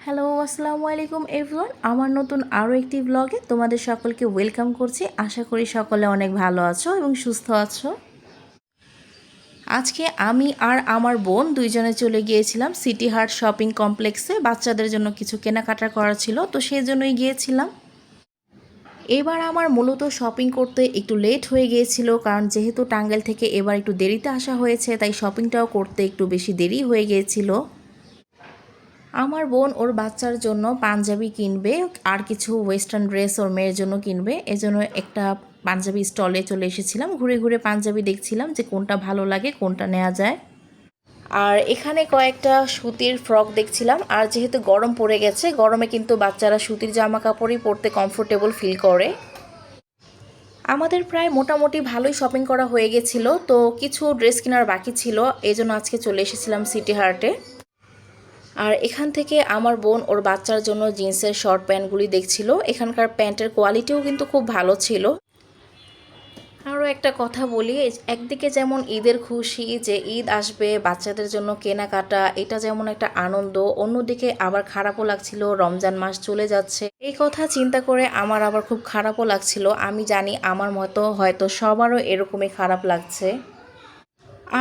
Hello, আসসালামু আলাইকুম everyone. আমার নতুন আরও একটি ব্লগে তোমাদের সকলকে ওয়েলকাম করছি। আশা করি সকলে অনেক ভালো আছো এবং সুস্থ আছো। আজকে আমি আর আমার বোন দুইজনে চলে গিয়েছিলাম সিটি হার্ট শপিং কমপ্লেক্সে। বাচ্চাদের জন্য কিছু কেনাকাটা করা ছিল, তো সেই জন্যই গিয়েছিলাম। এবার আমার মূলত শপিং করতে একটু লেট হয়ে গিয়েছিল, কারণ যেহেতু টাঙ্গাইল থেকে এবার একটু দেরিতে আসা হয়েছে, তাই শপিংটাও করতে একটু বেশি দেরি হয়ে গিয়েছিল। আমার বোন ওর বাচ্চার জন্য পাঞ্জাবি কিনবে আর কিছু ওয়েস্টার্ন ড্রেস ওর মেয়ের জন্য কিনবে। এজন্য একটা পাঞ্জাবি স্টলে চলে এসেছিলাম। ঘুরে ঘুরে পাঞ্জাবি দেখছিলাম যে কোনটা ভালো লাগে, কোনটা নেওয়া যায়। আর এখানে কয়েকটা সুতির ফ্রক দেখছিলাম। আর যেহেতু গরম পড়ে গেছে, গরমে কিন্তু বাচ্চারা সুতির জামা কাপড়ই পরতে কমফোর্টেবল ফিল করে। আমাদের প্রায় মোটামুটি ভালোই শপিং করা হয়ে গেছিলো, তো কিছু ড্রেস কেনার বাকি ছিল, এজন্য আজকে চলে এসেছিলাম সিটি হার্টে। আর এখান থেকে আমার বোন ওর বাচ্চার জন্য জিন্সের শর্ট প্যান্টগুলি দেখছিল। এখানকার প্যান্টের কোয়ালিটিও কিন্তু খুব ভালো ছিল। আরও একটা কথা বলি, একদিকে যেমন ঈদের খুশি যে ঈদ আসবে, বাচ্চাদের জন্য কেনাকাটা, এটা যেমন একটা আনন্দ, অন্যদিকে আবার খারাপও লাগছিল রমজান মাস চলে যাচ্ছে। এই কথা চিন্তা করে আমার আবার খুব খারাপও লাগছিল। আমি জানি আমার মতো হয়তো সবারও এরকমই খারাপ লাগছে।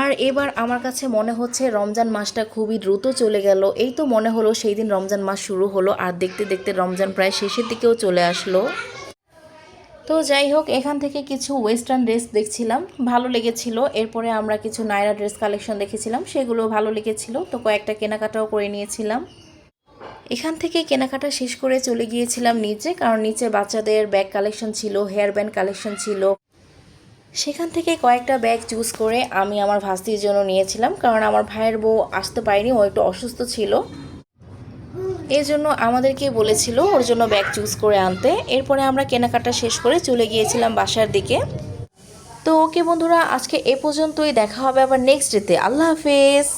আর এবার আমার কাছে মনে হচ্ছে রমজান মাসটা খুবই দ্রুত চলে গেল। এই তো মনে হলো সেই দিন রমজান মাস শুরু হলো, আর দেখতে দেখতে রমজান প্রায় শেষের দিকেও চলে আসলো। তো যাই হোক, এখান থেকে কিছু ওয়েস্টার্ন ড্রেস দেখছিলাম, ভালো লেগেছিল। এরপরে আমরা কিছু নায়রা ড্রেস কালেকশন দেখেছিলাম, সেগুলো ভালো লেগেছিল, তো কয়েকটা কেনাকাটাও করে নিয়েছিলাম। এখান থেকে কেনাকাটা শেষ করে চলে গিয়েছিলাম নিচে, কারণ নিচে বাচ্চাদের ব্যাগ কালেকশন ছিল, হেয়ার ব্যান্ড কালেকশন ছিল। সেখান থেকে কয়েকটা ব্যাগ চুজ করে আমি আমার ভাস্তির জন্য নিয়েছিলাম, কারণ আমার ভাইয়ের বউ আসতে পারেনি, ও একটু অসুস্থ ছিল। এই জন্য আমাদেরকে বলেছিল ওর জন্য ব্যাগ চুজ করে আনতে। এরপরে আমরা কেনাকাটা শেষ করে চলে গিয়েছিলাম বাসার দিকে। তো ওকে বন্ধুরা, আজকে এ পর্যন্তই। দেখা হবে আবার নেক্সট ডেতে। আল্লাহ হাফেজ।